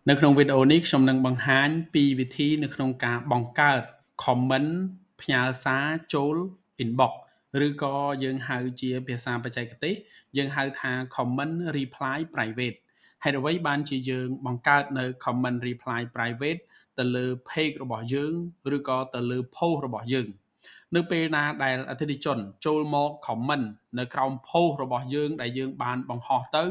នៅក្នុងវីដេអូនេះខ្ញុំនឹងបង្ហាញពីវិធីនៅក្នុងការបង្កើត comment ផ្ញើសារចូល inbox ឬក៏យើងហៅជាភាសាបច្ចេកទេសយើងហៅថា comment reply private ហេតុអ្វីបានជាយើងបង្កើតនៅ comment reply private ទៅលើ page របស់យើងឬក៏ទៅលើ post របស់យើងនៅពេលណាដែលអតិថិជនចូលមក comment នៅក្រោម post របស់យើងដែលយើងបានបង្ហោះទៅ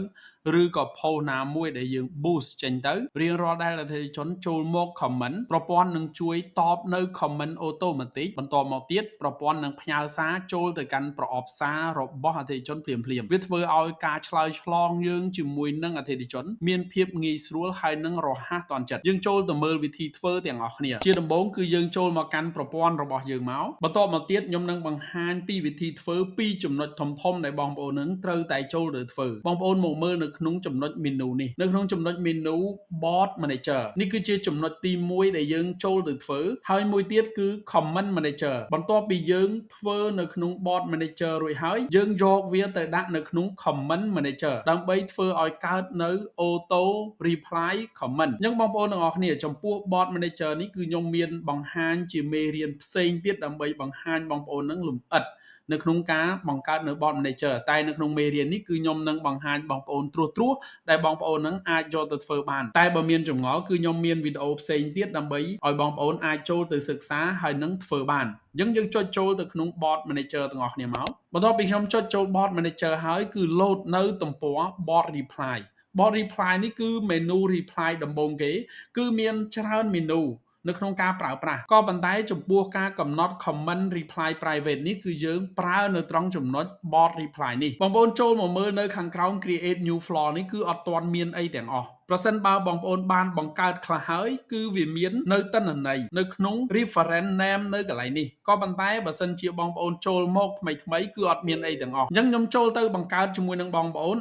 ឬក៏ post ណាមួយដែលយើង boost ចេញទៅរៀងរាល់ដែលអតិថិជនចូលមក comment ប្រព័ន្ធនឹងជួយតបនៅ comment automatic បន្ទាប់មកទៀតប្រព័ន្ធនឹងផ្ញើសារចូលទៅកាន់ប្រអប់សាររបស់អតិថិជនភ្លាមៗវាធ្វើឲ្យការឆ្លើយឆ្លងយើងជាមួយនឹងអតិថិជនមានភាពងាយស្រួលហើយនឹងរហ័សទាន់ចិត្តយើងចូលទៅមើលវិធីធ្វើទាំងអស់គ្នាជាដំបូងគឺយើងចូលមកកាន់ប្រព័ន្ធរបស់យើងមកបន្ទាប់មកទៀតខ្ញុំនឹងបង្ហាញពីវិធីធ្វើពីរចំណុចធំៗដែលបងប្អូននឹងត្រូវតែចូលទៅធ្វើបងប្អូនមកមើលនៅក្នុងចំណុច menu នេះនៅក្នុងចំណុច menu board manager នេះគឺជាចំណុចទី1ដែលយើងចូលទៅធ្វើហើយមួយទៀតគឺ comment manager បន្ទាប់ពីយើងធ្វើនៅក្នុង board manager រួចហើយយើងយកវាទៅដាក់នៅក្នុង comment manager ដើម្បីធ្វើឲ្យកើតនៅ auto reply comment អញ្ចឹងបងប្អូនទាំងអស់គ្នាចំពោះ board manager នេះគឺខ្ញុំមានបង្ហាញជាមេរៀនផ្សេងទៀតដើម្បីបង្ហាញបងប្អូននឹងលម្អិតនៅក្នុងការបង្កើតនៅ bot manager តែនៅក្នុងមេរៀននេះគឺខ្ញុំនឹងបង្ហាញបងប្អូនត្រួសដែលបងប្អូននឹងអាចយកទៅធ្វើបានតែបើមានចម្ងល់គឺខ្ញុំមានវីដេអូផ្សេងទៀតដើម្បីឲ្យបងប្អូនអាចចូលទៅសិក្សាហើយនឹងធ្វើបានអញ្ចឹងយើងចុចចូលទៅក្នុង bot manager ទាំងអស់គ្នាមកបន្ទាប់ពីខ្ញុំចុចចូល bot manager ហើយគឺ load នៅទំព័រ bot reply bot reply នេះគឺ menu reply ដំបូងគេគឺមានច្រើន menuនៅក្នុងការប្រើប្រាស់ក៏ប៉ុន្តែចំពោះការកំណត់ comment reply private នេះគឺយើងប្រើនៅត្រង់ចំណុច bot reply នេះបងប្អូនចូលមកមើលនៅខាងក្រោម create new floor នេះគឺអត់ទាន់មានអីទាំងអស់ប្រសិនបើបងប្អូនបានបង្កើតខ្លះហើយគឺវាមាននៅទិន្នន័យនៅក្នុង reference name នៅកន្លែងនេះក៏ប៉ុន្តែបើសិនជាបងប្អូនចូលមកថ្មីៗគឺអត់មានអីទាំងអស់អញ្ចឹងខ្ញុំចូលទៅបង្កើតជាមួយនឹងបងប្អូន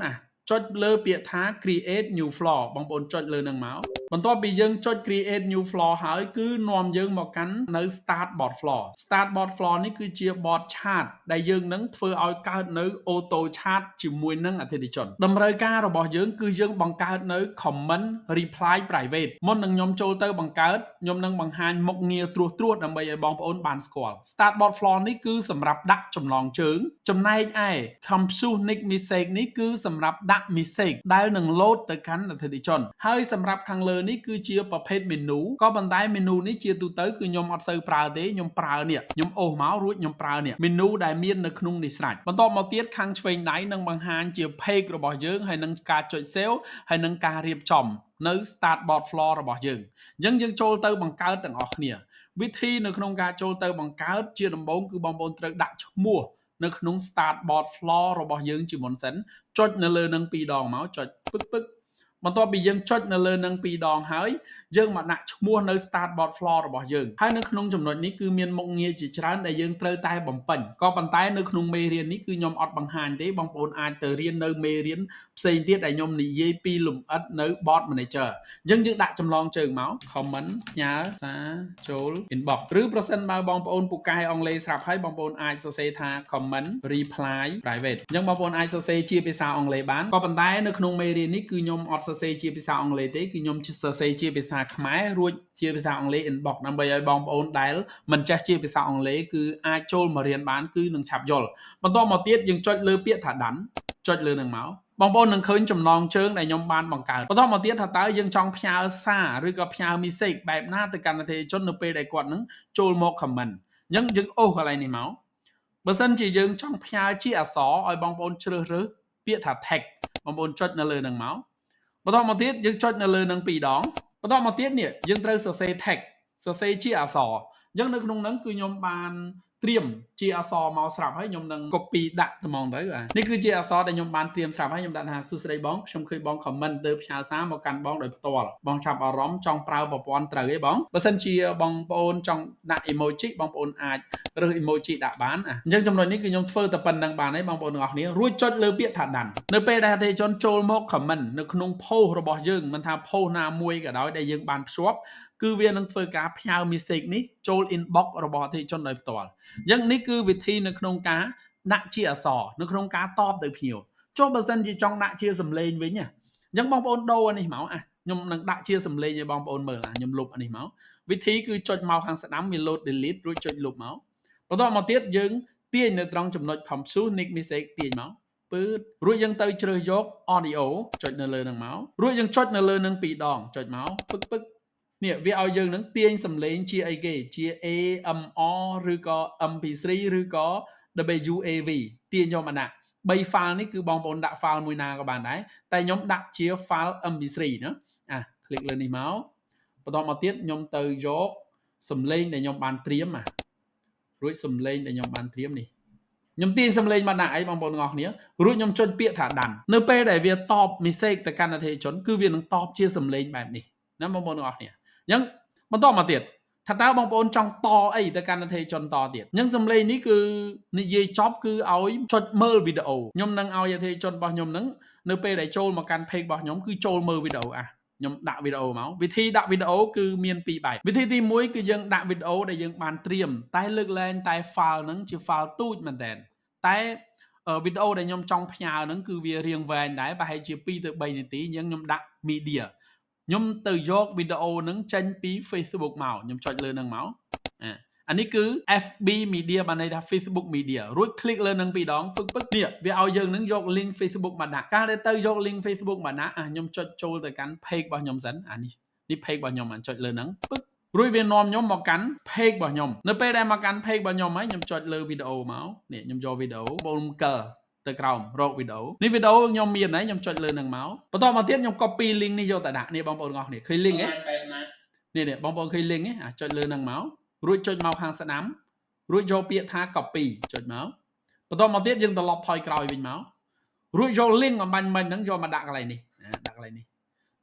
ចុចលើពាក្យថា create new floor បងប្អូនចុចលើនឹងមកបន្ទាប់ពីយើងចុច create new floor ហើយគឺនាំយើងមកកាន់នៅ start bot floor start bot floor នេះគឺជា bot chat ដែលយើងនឹងធ្វើឲ្យកើតនៅ auto chat ជាមួយនឹងអតិថិជនតម្រូវការរបស់យើងគឺយើងបង្កើតនៅ comment reply private មុននឹងខ្ញុំចូលទៅបង្កើតខ្ញុំនឹងបង្ហាញមុខងារត្រួសដើម្បីឲ្យបងប្អូនបានស្គាល់ start bot floor នេះគឺសម្រាប់ដាក់ចំណងជើងចំណែកឯ compute nick message នេះគឺសម្រាប់ដាក់ message ដែលនឹង load ទៅកាន់អតិថិជនហើយសម្រាប់ខាងលើនេះគឺជាប្រភេទ menu ក៏ប៉ុន្តែ menu នេះជាទូទៅគឺខ្ញុំអត់សូវប្រើទេខ្ញុំប្រើនេះខ្ញុំអូសមករួចខ្ញុំប្រើនេះ menu ដែលមាននៅក្នុងនេះស្រេចបន្ទាប់មកទៀតខាងឆ្វេងដៃនឹងបង្ហាញជា page របស់យើងហើយនឹងការចុច save ហើយនឹងការរៀបចំនៅ start bot floor របស់យើងអញ្ចឹងយើងចូលទៅបង្កើតទាំងអស់គ្នាវិធីនៅក្នុងការចូលទៅបង្កើតជាដំបូងគឺបងប្អូនត្រូវដាក់ឈ្មោះនៅក្នុង start bot floor របស់យើងជាមុនសិនចុចនៅលើនឹង2ដងមកចុចពឹកបន្ទាប់ពីយើងចុចនៅលើនឹង2ដងហើយយើងមកដាក់ឈ្មោះនៅ start bot floor របស់យើងហើយនៅក្នុងចំណុចនេះគឺមានមុខងារជាច្រើនដែលយើងត្រូវតែបំពេញក៏ប៉ុន្តែនៅក្នុងមេរៀននេះគឺខ្ញុំអត់បង្ហាញទេបងប្អូនអាចទៅរៀននៅមេរៀនផ្សេងទៀតដែលខ្ញុំនិយាយពីលម្អិតនៅ bot manager អញ្ចឹងយើងដាក់ចម្លងជើងមក comment ផ្ញើសារចូល inbox ឬប្រសិនបើបងប្អូនពូកែអង់គ្លេសស្រាប់ហើយបងប្អូនអាចសរសេរថា comment reply private អញ្ចឹងបងប្អូនអាចសរសេរជាភាសាអង់គ្លេសបានក៏ប៉ុន្តែនៅក្នុងមេរៀននេះគឺខ្ញុំអត់សរសេរជាភាសាអង់គ្លេសទេគឺខ្ញុំសរសេរជាភាសាខ្មែររួចជាភាសាអង់គ្លេស inbox ដើម្បីឲ្យបងប្អូនដែលមិនចេះជាភាសាអង់គ្លេសគឺអាចចូលមករៀនបានគឺនឹងឆាប់យល់បន្ទាប់មកទៀតយើងចុចលើពាក្យថា done ចុចលើនឹងមកបងប្អូននឹងឃើញចំណងជើងដែលខ្ញុំបានបង្កើតបន្តមកទៀតថាតើយើងចង់ផ្ញើសារឬក៏ផ្ញើ message បែបណាទៅកាន់អតិថិជននៅពេលដែលគាត់នឹងចូលមក comment អញ្ចឹងយើងអូសកន្លែងនេះមកបើសិនជាយើងចង់ផ្ញើជាអក្សរឲ្យបងប្អូនជ្រើសរើសពាក្យថា text បងប្អូនចុចនៅលើនឹងមកបន្តមកទៀតយើងចុចនៅលើនឹង2ដងបន្តមកទៀតនេះយើងត្រូវសរសេរ text សរសេរជាអក្សរអញ្ចឹងនៅក្នុងហ្នឹងគឺខ្ញុំបានត្រៀមជាអក្សរមកស្រាប់ហើយខ្ញុំនឹង copy ដាក់ត្មងទៅនេះគឺជាអក្សរដែលខ្ញុំបានត្រៀមស្រាប់ហើយខ្ញុំដាក់ថាសួស្តីបងខ្ញុំឃើញបង comment ទៅផ្ញើសារមកកាន់បងដោយផ្ទាល់បងចាប់អារម្មណ៍ចង់ប្រើប្រព័ន្ធត្រូវទេបងបើសិនជាបងប្អូនចង់ដាក់ emoji បងប្អូនអាចរើស emoji ដាក់បានអញ្ចឹងចំណុចនេះគឺខ្ញុំធ្វើតែប៉ុណ្្នឹងបានហើយបងប្អូនទាំងអស់គ្នារួចចុចលើពាក្យថា done នៅពេលដែលអតិថិជនចូលមក comment នៅក្នុង post របស់យើងមិនថា post ណាមួយក៏ដោយដែលយើងបានភ្ជាប់គឺវានឹងធ្វើការផ្ញើ message នេះចូល inbox របស់អតិថិជនដោយផ្ទាល់អញ្ចឹងនេះគឺវិធីនៅក្នុងការដាក់ជាអក្សរនៅក្នុងការតបទៅភ្ញៀវចុះបើសិនជាចង់ដាក់ជាសំឡេងវិញអញ្ចឹងបងប្អូនដូរអានេះមក ខ្ញុំនឹងដាក់ជាសំឡេងឲ្យបងប្អូនមើលខ្ញុំលុបអានេះមកវិធីគឺចុចមកខាងស្ដាំវា load delete រួចចុចលុបមកបន្តមកទៀតយើងទាញនៅត្រង់ចំណុច compute nick mistake ទាញមកពឺរួចយើងទៅជ្រើសយក audio ចុចនៅលើនឹងមករួចយើងចុចនៅលើនឹងពីរដងចុចមកពឹកនេះវាឲ្យយើងនឹងទាញសំឡេងជាអីគេជា AMR ឬក៏ MP3 ឬក៏ WAV ទាញយកមកដាក់3 file នេះគឺបងប្អូនដាក់ file មួយណាក៏បានដែរតែខ្ញុំដាក់ជា file MP3 ណាคลิกលើនេះមកបន្តមកទៀតខ្ញុំទៅយកសំឡេងដែលខ្ញុំបានត្រៀមរួចសំឡេងដែលខ្ញុំបានត្រៀមនេះខ្ញុំទាញសំឡេងមកដាក់អីបងប្អូនទាំងអស់គ្នារួចខ្ញុំចុចពាក្យថាដាន់នៅពេលដែលវាតប message ទៅកាន់អតិថិជនគឺវានឹងតបជាសំឡេងបែបនេះណាបងប្អូនទាំងអស់គ្នាអញ្ចឹងបន្តមកទៀតថាតើបងប្អូនចង់តអីទៅកាន់អតិថិជនតទៀតអញ្ចឹងសំឡេងនេះគឺនិយាយចប់គឺឲ្យចុចមើលវីដេអូខ្ញុំនឹងឲ្យអតិថិជនរបស់ខ្ញុំនឹងនៅពេលដែលចូលមកកាន់ page របស់ខ្ញុំគឺចូលមើលវីដេអូខ្ញុំដាក់វីដេអូមកវិធីដាក់វីដេអូគឺមាន2បែបវិធីទី1គឺយើងដាក់វីដេអូដែលយើងបានត្រៀមតែលើកលែងតែ file ហ្នឹងជា file ទូចមែនតើតែវីដេអូដែលខ្ញុំចង់ផ្ញើហ្នឹងគឺវារៀងវែងដែរប្រហែលជា2ទៅ3នាទីអញ្ចឹងខ្ញុំដាក់ media ខ្ញុំទៅយកវីដេអូហ្នឹងចេញពី Facebook មកខ្ញុំចុចលើហ្នឹងមកអានេះគឺ FB Media បានន័យថា Facebook Media រួច click លើនឹងពីរដងពឹកនេះវាឲ្យយើងនឹងយក link Facebook មកដាក់ការដែលទៅយក link Facebook មកដាក់ខ្ញុំចុចចូលទៅកាន់ page របស់ខ្ញុំសិននេះ page របស់ខ្ញុំចុចលើហ្នឹងពឹករួចវានាំខ្ញុំមកកាន់ page របស់ខ្ញុំនៅពេលដែលមកកាន់ page របស់ខ្ញុំហើយខ្ញុំចុចលើវីដេអូមកនេះខ្ញុំយកវីដេអូបងកិលទៅក្រោមរកវីដេអូនេះវីដេអូខ្ញុំមានហើយខ្ញុំចុចលើនឹងមកបន្តមកទៀតខ្ញុំ copy link នេះយកទៅដាក់នេះបងប្អូនទាំងអស់គ្នាឃើញ link ទេនេះបងប្អូនឃើញ link ទេចុចលើនឹងមករួចចុចមកខាងស្ដាំរួចយកពាក្យថា copy ចុចមកបន្តមកទៀតយើងត្រឡប់ថយក្រោយវិញមករួចយក link អំបញ្ញមិញហ្នឹងយកមកដាក់កន្លែងនេះដាក់កន្លែងនេះ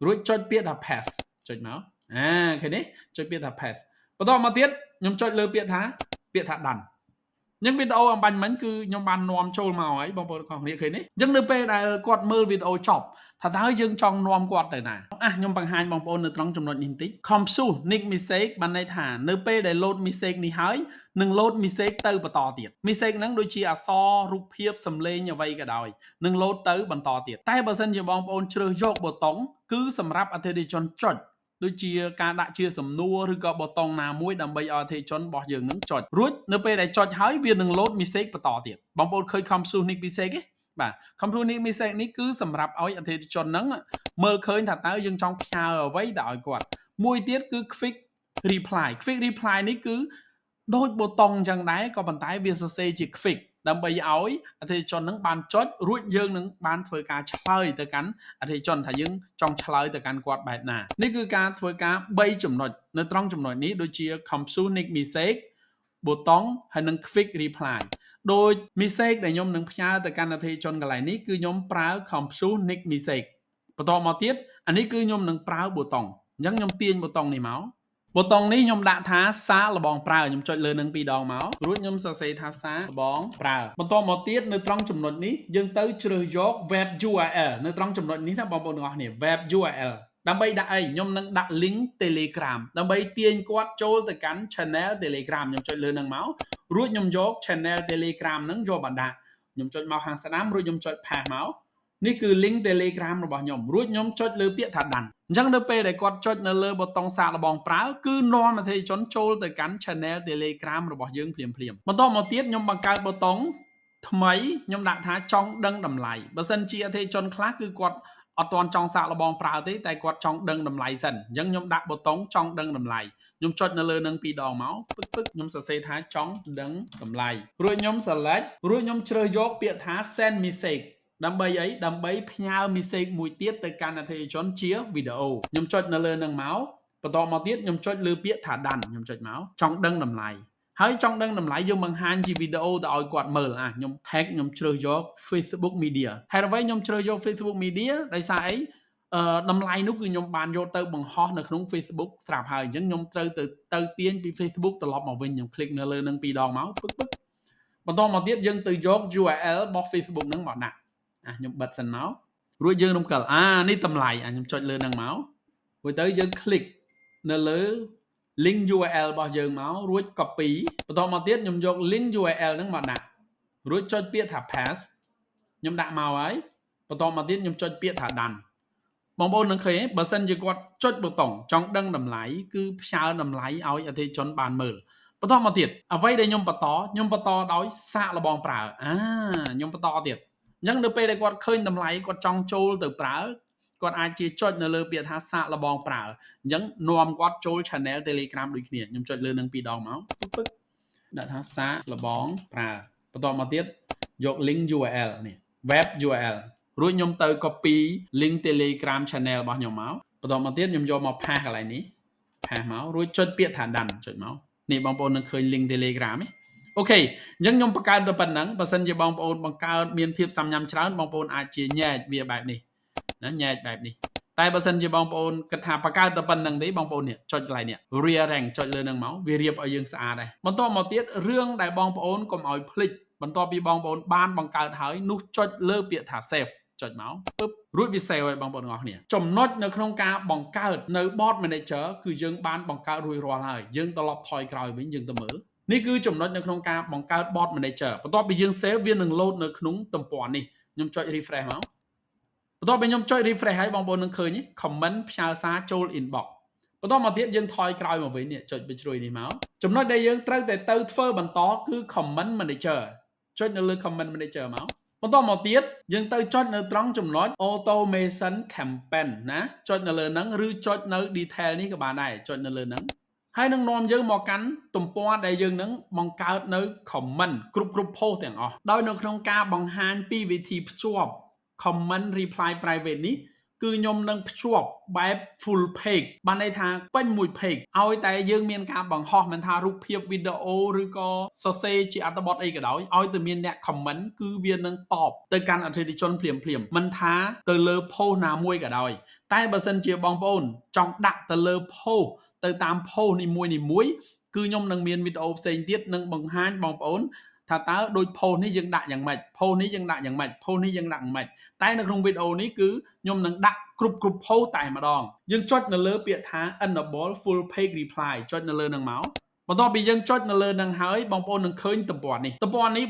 រួចចុចពាក្យថា paste ចុចមកឃើញទេចុចពាក្យថា paste បន្តមកទៀតខ្ញុំចុចលើពាក្យថា done អញ្ចឹងវីដេអូអំបញ្ញមិញគឺខ្ញុំបាននាំចូលមកហើយបងប្អូនទាំងគ្នាឃើញទេអញ្ចឹងនៅពេលដែលគាត់មើលវីដេអូចប់ថាតើយើងចង់នាំគាត់ទៅណាខ្ញុំបង្ហាញបងប្អូននៅត្រង់ចំណុចនេះបន្តិច compute nick message បានន័យថានៅពេលដែល load message នេះហើយនឹង load message ទៅបន្តទៀត message ហ្នឹងដូចជាអក្សររូបភាពសំឡេងអ្វីក៏ដោយនឹង load ទៅបន្តទៀតតែបើសិនជាបងប្អូនជ្រើសយកប៊ូតុងគឺសម្រាប់អតិថិជនចុចដូចជាការដាក់ជាសំណួរឬក៏ប៊ូតុងណាមួយដើម្បីឲ្យអតិថិជនរបស់យើងនឹងចុចរួចនៅពេលដែលចុចហើយវានឹង load message បន្តទៀតបងប្អូនឃើញ compute nick message ទេបាទ compute nick message នេះគឺសម្រាប់ឲ្យអតិថិជនហ្នឹងមើលឃើញថាតើយើងចង់ផ្ញើអ្វីទៅឲ្យគាត់មួយទៀតគឺ quick reply នេះគឺដូចប៊ូតុងអញ្ចឹងដែរក៏ប៉ុន្តែវាសរសេរជា quick ដើម្បីឲ្យអតិថិជននឹងបានចុចរួចយើងនឹងបានធ្វើការឆ្លើយទៅកាន់អតិថិជនថាយើងចង់ឆ្លើយទៅកាន់គាត់បែបណានេះគឺការធ្វើការ3ចំណុចនៅត្រង់ចំណុចនេះដូចជា compute nick message ប៊ូតុងហើយនិង quick reply ដោយ message ដែលខ្ញុំនឹងផ្ញើទៅកាន់អតិថិជនកន្លែងនេះគឺខ្ញុំប្រើ compute nick message បន្តមកទៀតអានេះគឺខ្ញុំនឹងប្រើប៊ូតុងអញ្ចឹងខ្ញុំទាញប៊ូតុងនេះមកប៊ូតុងនេះខ្ញុំដាក់ថាសារលបងប្រើខ្ញុំចុចលើនឹង2ដងមករួចខ្ញុំសរសេរថាសារលបងប្រើបន្តមកទៀតនៅត្រង់ចំណុចនេះយើងទៅជ្រើសយក web URL នៅត្រង់ចំណុចនេះណាបងប្អូនទាំងអស់គ្នា web URL ដើម្បីដាក់អីខ្ញុំនឹងដាក់ link Telegram ដើម្បីទាញគាត់ចូលទៅកាន់ channel Telegram ខ្ញុំចុចលើនឹងមករួចខ្ញុំយក channel Telegram ហ្នឹងយកមកដាក់ខ្ញុំចុចមកខាងស្ដាំរួចខ្ញុំចុច paste មកនេះគឺ link Telegram របស់ខ្ញុំរួចខ្ញុំចុចលើពាក្យថា done អញ្ចឹងនៅពេលដែលគាត់ចុចនៅលើប៊ូតុងសាកល្បងប្រើគឺនាំអតិថិជនចូលទៅកាន់ channel Telegram របស់យើងភ្លាមបន្តមកទៀតខ្ញុំបង្កើតប៊ូតុងថ្មីខ្ញុំដាក់ថាចង់ដឹងតម្លៃបើសិនជាអតិថិជនខ្លះគឺគាត់អត់ទាន់ចង់សាកល្បងប្រើទេតែគាត់ចង់ដឹងតម្លៃសិនអញ្ចឹងខ្ញុំដាក់ប៊ូតុងចង់ដឹងតម្លៃខ្ញុំចុចនៅលើនឹង2ដងមកពឹកខ្ញុំសរសេរថាចង់ដឹងតម្លៃរួចខ្ញុំ select រួចខ្ញុំជ្រើសយកពាក្យថា send message ដើម្បីអីដើម្បីផ្ញើ message មួយទៀតទៅកាន់អតិថិជនជាវីដេអូខ្ញុំចុចនៅលើនឹងមកបន្តមកទៀតខ្ញុំចុចលើពាក្យថា done ខ្ញុំចុចមកចង់ដឹងតម្លៃហើយចង់ដឹងតម្លៃយើងបង្ហាញជាវីដេអូទៅឲ្យគាត់មើលខ្ញុំ tag ខ្ញុំជ្រើសយក Facebook Media ហេតុអ្វីខ្ញុំជ្រើសយក Facebook Media ដោយសារអីតម្លៃនោះគឺខ្ញុំបានយកទៅបង្ហោះនៅក្នុង Facebook ស្រាប់ហើយអញ្ចឹងខ្ញុំត្រូវទៅទាញពី Facebook ត្រឡប់មកវិញខ្ញុំ click នៅលើនឹង2ដងមកពឹកបន្តមកទៀតយើងទៅយក URL របស់ Facebook ហ្នឹងមកដាក់ខ្ញុំបិទសិនមករួចយើងរំកិលនេះតម្លៃខ្ញុំចុចលើនឹងមករួចទៅយើង click នៅលើ link URL របស់យើងមករួច copy បន្តមកទៀតខ្ញុំយក link URL ហ្នឹងមកដាក់រួចចុចពាក្យថា paste ខ្ញុំដាក់មកហើយបន្តមកទៀតខ្ញុំចុចពាក្យថា done បងប្អូននឹងឃើញបើសិនជាគាត់ចុចប៊ូតុងចង់ដឹងតម្លៃគឺផ្ញើតម្លៃឲ្យអតិថិជនបានមើលបន្តមកទៀតអ្វីដែលខ្ញុំបន្តដោយសាកល្បងប្រើខ្ញុំបន្តទៀតអញ្ចឹងនៅពេលដែលគាត់ឃើញតម្លៃគាត់ចង់ចូលទៅប្រើគាត់អាចជាចុចនៅលើពាក្យថាសាកល្បងប្រើអញ្ចឹងនាំគាត់ចូល channel Telegram ដូចគ្នាខ្ញុំចុចលើនឹង2ដងមកពឹកដាក់ថាសាកល្បងប្រើបន្តមកទៀតយក link URL នេះ web URL រួចខ្ញុំទៅ copy link Telegram channel របស់ខ្ញុំមកបន្តមកទៀតខ្ញុំយកមក paste កន្លែងនេះ paste មករួចចុចពាក្យថា done ចុចមកនេះបងប្អូននឹងឃើញ link Telegram ទេអូខេអញ្ចឹងខ្ញុំបង្កើតទៅប៉ុណ្ណឹងបើសិនជាបងប្អូនបង្កើតមានភាពសាមញ្ញច្រើនបងប្អូនអាចជាញែកវាបែបនេះណាញែកបែបនេះតែបើសិនជាបងប្អូនគិតថាបង្កើតទៅប៉ុណ្ណឹងទេបងប្អូននេះចុចកន្លែងនេះ rear rank ចុចលើនឹងមកវារៀបឲ្យយើងស្អាតដែរបន្តមកទៀតរឿងដែលបងប្អូនកុំឲ្យភ្លេចបន្ទាប់ពីបងប្អូនបានបង្កើតហើយនោះចុចលើពាក្យថា save ចុចមកពឹបរួចវា save ឲ្យបងប្អូនទាំងអស់គ្នាចំណុចនៅក្នុងការបង្កើតនៅ board manager គឺយើងបានបង្កើតរួចរាល់ហើយយើងត្រឡប់ថយក្រោយវិញយើងទៅមើលនេះគឺចំណុចនៅក្នុងការបង្កើត board manager បន្ទាប់ពីយើង save វានឹង load នៅក្នុងទំព័រនេះខ្ញុំចុច refresh មកបន្ទាប់ពីខ្ញុំចុច refresh ហើយបងប្អូននឹងឃើញ comment ផ្ញើសារចូល inbox បន្តមកទៀតយើងថយក្រោយមកវិញនេះចុចបញ្ជ្រួយនេះមកចំណុចដែលយើងត្រូវតែទៅធ្វើបន្តគឺ comment manager ចុចនៅលើ comment manager មកបន្តមកទៀតយើងទៅចុចនៅត្រង់ចំណុច automation campaign ណាចុចនៅលើហ្នឹងឬចុចនៅ detail នេះក៏បានដែរចុចនៅលើហ្នឹងហើយនឹងនាំយើងមកកាន់ទំព័រដែលយើងនឹងបង្កើតនៅ comment គ្រប់ post ទាំងអស់ដោយនៅក្នុងការបង្ហាញពីវិធីភ្ជាប់ comment reply private នេះគឺខ្ញុំនឹងភ្ជាប់បែប full page បានន័យថាពេញមួយ page ឲ្យតែយើងមានការបង្ហោះមិនថារូបភាពវីដេអូឬក៏សរសេរជាអត្ថបទអីក៏ដោយឲ្យតែមានអ្នក comment គឺវានឹងតបទៅកាន់អតិថិជនភ្លាមមិនថាទៅលើ post ណាមួយក៏ដោយតែបើសិនជាបងប្អូនចង់ដាក់ទៅលើ post ទៅតាម post នីមួយគឺខ្ញុំនឹងមានវីដេអូផ្សេងទៀតនឹងបង្ហាញបងប្អូនថាតើដូច post នេះយើងដាក់យ៉ាងម៉េច post នេះយើងដាក់យ៉ាងម៉េច post នេះយើងដាក់យ៉ាងម៉េចតែនៅក្នុងវីដេអូនេះគឺខ្ញុំនឹងដាក់គ្រប់ post តែម្ដងយើងចុចនៅលើពាក្យថា enable full page reply ចុចនៅលើនឹងមកបន្ទាប់ពីយើងចុចនៅលើនឹងហើយបងប្អូននឹងឃើញទំព័រនេះ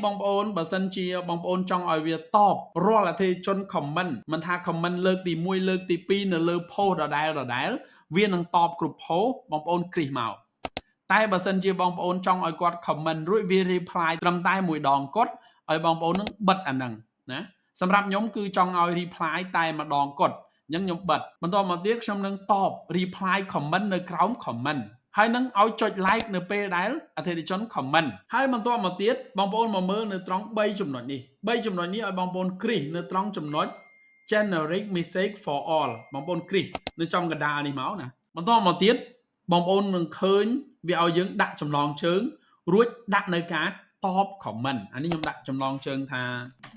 បងប្អូនបើសិនជាបងប្អូនចង់ឲ្យវាតបរាល់អតិថិជន comment មិនថា comment លើកទី1លើកទី2នៅលើ post ដដែលវានឹងតបគ្រប់ post បងប្អូនគ្រីសមកតែបើសិនជាបងប្អូនចង់ឲ្យគាត់ comment រួចវា reply ត្រឹមតែមួយដងគត់ឲ្យបងប្អូននឹងបិទអាហ្នឹងណាសម្រាប់ខ្ញុំគឺចង់ឲ្យ reply តែម្ដងគត់អញ្ចឹងខ្ញុំបិទបន្តមកទៀតខ្ញុំនឹងតប reply comment នៅក្រោម comment ហើយនឹងឲ្យចុច like នៅពេលដែលអតិថិជន comment ហើយបន្តមកទៀតបងប្អូនមកមើលនៅត្រង់3ចំណុចនេះ3ចំណុចនេះឲ្យបងប្អូនគ្រីសនៅត្រង់ចំណុច generic message for all បងប្អូនគ្រីសនៅចំកណ្ដាលនេះមកណាបន្តមកទៀតបងប្អូននឹងឃើញវាឲ្យយើងដាក់ចំណងជើងរួចដាក់នៅការតប comment អានេះខ្ញុំដាក់ចំណងជើងថា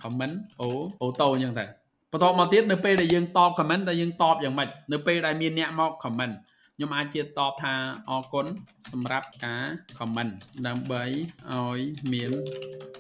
comment អូតូអញ្ចឹងទៅបន្តមកទៀតនៅពេលដែលយើងតប comment តែយើងតបយ៉ាងម៉េចនៅពេលដែលមានអ្នកមក comment ខ្ញុំអាចជាតបថាអរគុណសម្រាប់ការ comment ដើម្បីឲ្យមាន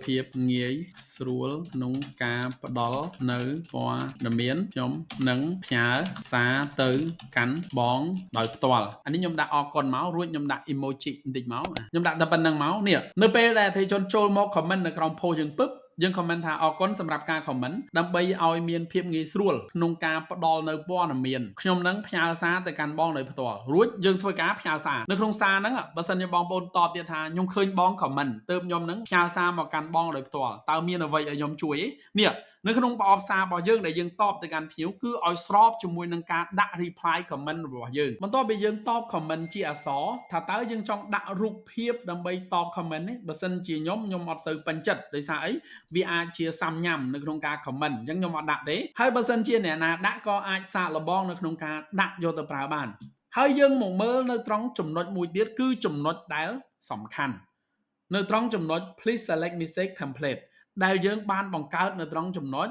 ភាពងាយស្រួលក្នុងការផ្ដល់នៅព័ត៌មានខ្ញុំនឹងផ្ញើសារទៅកាន់បងដោយផ្ទាល់អានេះខ្ញុំដាក់អរគុណមករួចខ្ញុំដាក់ emoji បន្តិចមកខ្ញុំដាក់តែប៉ុណ្្នឹងមកនេះនៅពេលដែលអតិថិជនចូលមក comment នៅក្រោម post យើងពឹបយើង comment ថាអរគុណសម្រាប់ការ comment ដើម្បីឲ្យមានភាពងាយស្រួលក្នុងការផ្ដល់នៅព័ត៌មានខ្ញុំនឹងផ្ញើសារទៅកាន់បងដោយផ្ទាល់រួចយើងធ្វើការផ្ញើសារនៅក្នុងសារហ្នឹងបើសិនជាបងប្អូនតបទៀតថាខ្ញុំឃើញបង comment ទើបខ្ញុំនឹងផ្ញើសារមកកាន់បងដោយផ្ទាល់តើមានអ្វីឲ្យខ្ញុំជួយទេនេះនៅក្នុងប្រអប់សាររបស់យើងដែលយើងតបទៅកាន់ភ្ញៀវគឺឲ្យស្របជាមួយនឹងការដាក់ reply comment របស់យើងបន្ទាប់ពីយើងតប comment ជាអក្សរថាតើយើងចង់ដាក់រូបភាពដើម្បីតប comment នេះបើសិនជាខ្ញុំអត់សូវពេញចិត្តដោយសារអីវាអាចជាសាំញ៉ាំនៅក្នុងការ comment អញ្ចឹងខ្ញុំអត់ដាក់ទេហើយបើសិនជាអ្នកណាដាក់ក៏អាចសាកល្បងនៅក្នុងការដាក់យកទៅប្រើបានហើយយើងមកមើលនៅត្រង់ចំណុចមួយទៀតគឺចំណុចដែលសំខាន់នៅត្រង់ចំណុច please select message template ដែលយើងបានបង្កើតនៅត្រង់ចំណុច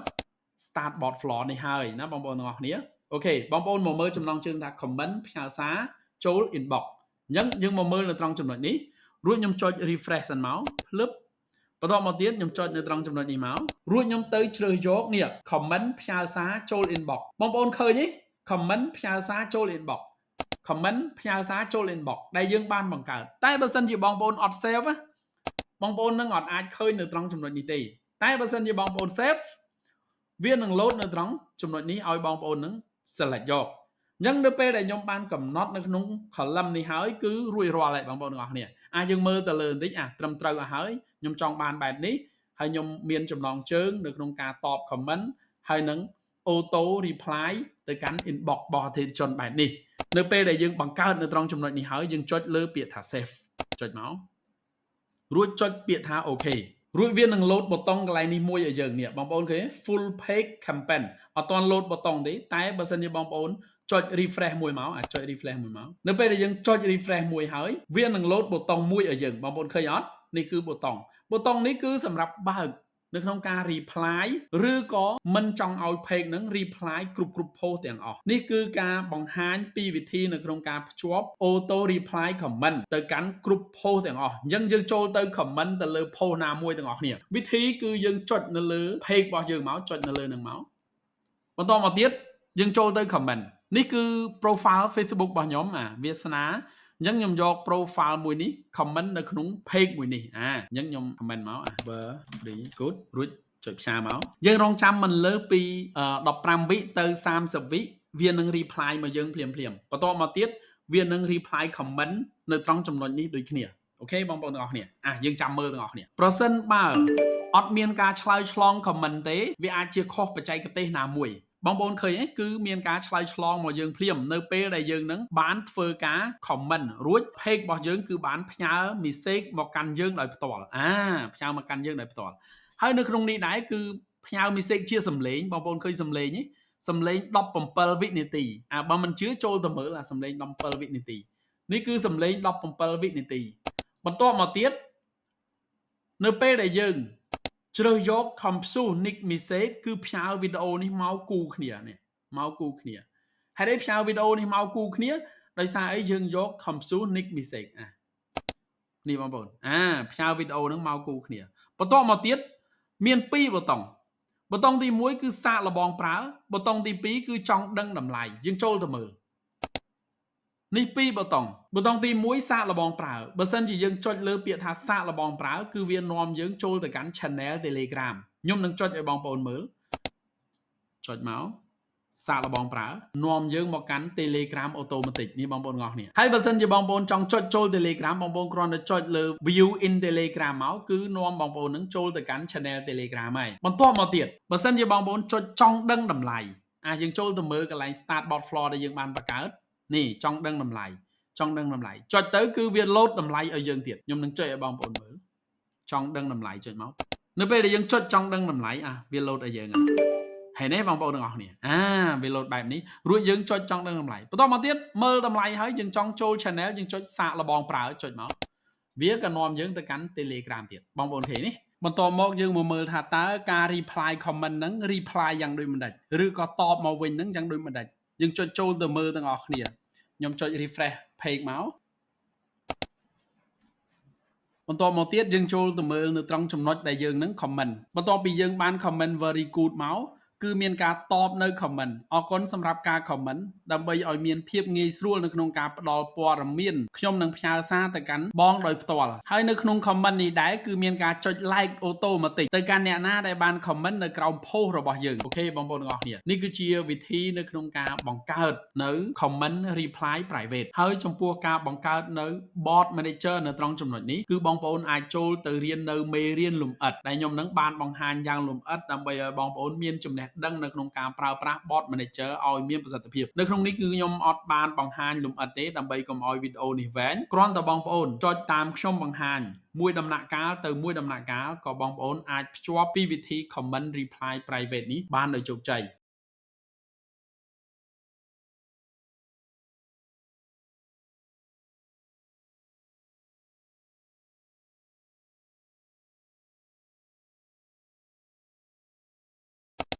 start bot floor នេះហើយណាបងប្អូនទាំងអស់គ្នាអូខេបងប្អូនមកមើលចំណងជើងថា comment ផ្ញើសារចូល inbox អញ្ចឹងយើងមកមើលនៅត្រង់ចំណុចនេះរួចខ្ញុំចុច refresh សិនមកភ្លឹបបន្តមកទៀតខ្ញុំចុចនៅត្រង់ចំណុចនេះមករួចខ្ញុំទៅជ្រើសយកនេះ comment ផ្ញើសារចូល inbox បងប្អូនឃើញទេ comment ផ្ញើសារចូល inbox comment ផ្ញើសារចូល inbox ដែលយើងបានបង្កើតតែបើសិនជាបងប្អូនអត់ save បងប្អូននឹងអត់អាចឃើញនៅត្រង់ចំណុចនេះទេតែបើសិនជាបងប្អូន save វានឹង load នៅត្រង់ចំណុចនេះឲ្យបងប្អូននឹង select យកអញ្ចឹងនៅពេលដែលខ្ញុំបានកំណត់នៅក្នុង column នេះហើយគឺរួចរាល់ហើយបងប្អូនទាំងអស់គ្នាយើងមើលទៅលើបន្តិចត្រឹមត្រូវហើយខ្ញុំចង់បានបែបនេះហើយខ្ញុំមានចំណងជើងនៅក្នុងការតប comment ហើយនឹង auto reply ទៅកាន់ inbox របស់អតិថិជនបែបនេះនៅពេលដែលយើងបង្កើតនៅត្រង់ចំណុចនេះហើយយើងចុចលើពាក្យថា save ចុចមករួចចុចពាក្យថា OK រួចវានឹង load ប៊ូតុងកន្លែងនេះមួយឲ្យយើងនេះបងប្អូនឃើញ full page campaign អត់ទាន់ load ប៊ូតុងទេតែបើសិនជាបងប្អូនចុច refresh មួយមកចុច refresh មួយមកនៅពេលដែលយើងចុច refresh មួយហើយវានឹង load ប៊ូតុងមួយឲ្យយើងបងប្អូនឃើញអត់នេះគឺប៊ូតុងនេះគឺសម្រាប់បើកនៅក្នុងការ reply ឬក៏មិនចង់ឲ្យ page ហ្នឹង reply គ្រប់ post ទាំងអស់នេះគឺការបង្ហាញពីវិធីនៅក្នុងការភ្ជាប់ auto reply comment ទៅកាន់គ្រប់ post ទាំងអស់អញ្ចឹងយើងចូលទៅ comment ទៅលើ post ណាមួយទាំងអស់គ្នាវិធីគឺយើងចុចនៅលើ page របស់យើងមកចុចនៅលើនឹងមកបន្តមកទៀតយើងចូលទៅ comment នេះគឺ profile Facebook របស់ខ្ញុំវាសនាអញ្ចឹងខ្ញុំយក profile មួយនេះ comment នៅក្នុង page មួយនេះអញ្ចឹងខ្ញុំ comment មក very good រួចចុចផ្សាយមកយើងរងចាំមិនលើសពី15វិទៅ30វិវានឹង reply មកយើងភ្លាមបន្តមកទៀតវានឹង reply comment នៅត្រង់ចំណុចនេះដូចគ្នាអូខេបងប្អូនទាំងអស់គ្នាយើងចាំមើលទាំងអស់គ្នាប្រសិនបើអត់មានការឆ្លើយឆ្លង comment ទេវាអាចជាខុសបច្ចេកទេសណាមួយបងប្អូនឃើញទេគឺមានការឆ្លើយឆ្លងមកយើងភ្លាមនៅពេលដែលយើងនឹងបានធ្វើការ comment រួច page របស់យើងគឺបានផ្ញើ message មកកាន់យើងដោយផ្ទាល់ផ្ញើមកកាន់យើងដោយផ្ទាល់ហើយនៅក្នុងនេះដែរគឺផ្ញើ message ជាសំឡេងបងប្អូនឃើញសំឡេងទេសំឡេង17វិនាទីបើមិនជឿចូលទៅមើលសំឡេង17វិនាទីនេះគឺសំឡេង17វិនាទីបន្ទាប់មកទៀតនៅពេលដែលយើងជ្រើសយក Compsu Nick Message គឺផ្ញើវីដេអូនេះមកគូគ្នានេះមកគូគ្នាហើយđâyផ្ញើវីដេអូនេះមកគូគ្នាដោយសារអីយើងយក Compsu Nick Message នេះបងប្អូនផ្ញើវីដេអូហ្នឹងមកគូគ្នាបន្ទាប់មកទៀតមាន2ប៊ូតុងប៊ូតុងទី1គឺសាកល្បងប្រើប៊ូតុងទី2គឺចង់ដឹងតម្លៃយើងចូលទៅមើលនេះ2ប៊ូតុងទី1សាកល្បងប្រើបើសិនជាយើងចុចលើពាក្យថាសាកល្បងប្រើគឺវានាំយើងចូលទៅកាន់ Channel Telegram ខ្ញុំនឹងចុចឲ្យបងប្អូនមើលចុចមកសាកល្បងប្រើនាំយើងមកកាន់ Telegram Automatic នេះបងប្អូនទាំងអស់គ្នាហើយបើសិនជាបងប្អូនចង់ចុចចូល Telegram បងប្អូនគ្រាន់តែចុចលើ View in Telegram មកគឺនាំបងប្អូននឹងចូលទៅកាន់ Channel Telegram ហើយបន្ទាប់មកទៀតបើសិនជាបងប្អូនចុចចង់ដឹងតម្លៃយើងចូលទៅមើលកន្លែង Start Bot Floor ដែលយើងបានបង្កើតនេះចង់ដឹងតម្លៃចុចទៅគឺវា load តម្លៃឲ្យយើងទៀតខ្ញុំនឹងចុចឲ្យបងប្អូនមើលចង់ដឹងតម្លៃចុចមកនៅពេលដែលយើងចុចចង់ដឹងតម្លៃវា load ឲ្យយើងហើយនេះបងប្អូនទាំងអស់គ្នាវា load បែបនេះរួចយើងចុចចង់ដឹងតម្លៃបន្តមកទៀតមើលតម្លៃហើយយើងចង់ចូល channel យើងចុចសាកល្បងប្រើចុចមកវាក៏នាំយើងទៅកាន់ Telegram ទៀតបងប្អូនឃើញនេះបន្តមកយើងមកមើលថាតើការ reply comment ហ្នឹង reply យ៉ាងដូចម្ដេចឬក៏តបមកវិញហ្នឹងយ៉ាងដូចម្ដេចយើងចុចចូលទៅមើលទាំងអស់គ្នាខ្ញុំចុច refresh page មកបន្តមកទៀតយើងចូលទៅមើលនៅត្រង់ចំណុចដែលយើងនឹង comment បន្ទាប់ពីយើងបាន comment very good មកគឺមានការតបនៅ comment អរគុណសម្រាប់ការ comment ដើម្បីឲ្យមានភាពងាយស្រួលនៅក្នុងការផ្ដល់ព័ត៌មានខ្ញុំនឹងផ្ញើសារទៅកាន់បងដោយផ្ទាល់ហើយនៅក្នុង comment នេះដែរគឺមានការចុច like automatic ទៅកាន់អ្នកណាដែលបាន comment នៅក្រោម post របស់យើងអូខេបងប្អូនទាំងអស់គ្នានេះគឺជាវិធីនៅក្នុងការបង្កើតនៅ comment reply private ហើយចំពោះការបង្កើតនៅ bot manager នៅត្រង់ចំណុចនេះគឺបងប្អូនអាចចូលទៅរៀននៅមេរៀនលម្អិតដែលខ្ញុំនឹងបានបង្ហាញយ៉ាងលម្អិតដើម្បីឲ្យបងប្អូនមានចំណេះដឹងនៅក្នុងការប្រើប្រាស់ bot manager ឲ្យមានប្រសិទ្ធភាពនៅក្នុងនេះគឺខ្ញុំអត់បានបង្ហាញលម្អិតទេដើម្បីកុំឲ្យវីដេអូនេះវែងគ្រាន់តែបងប្អូនចុចតាមខ្ញុំបង្ហាញមួយដំណាក់កាលទៅមួយដំណាក់កាលក៏បងប្អូនអាចភ្ជាប់ពីវិធី comment reply private នេះបានដោយជោគជ័យ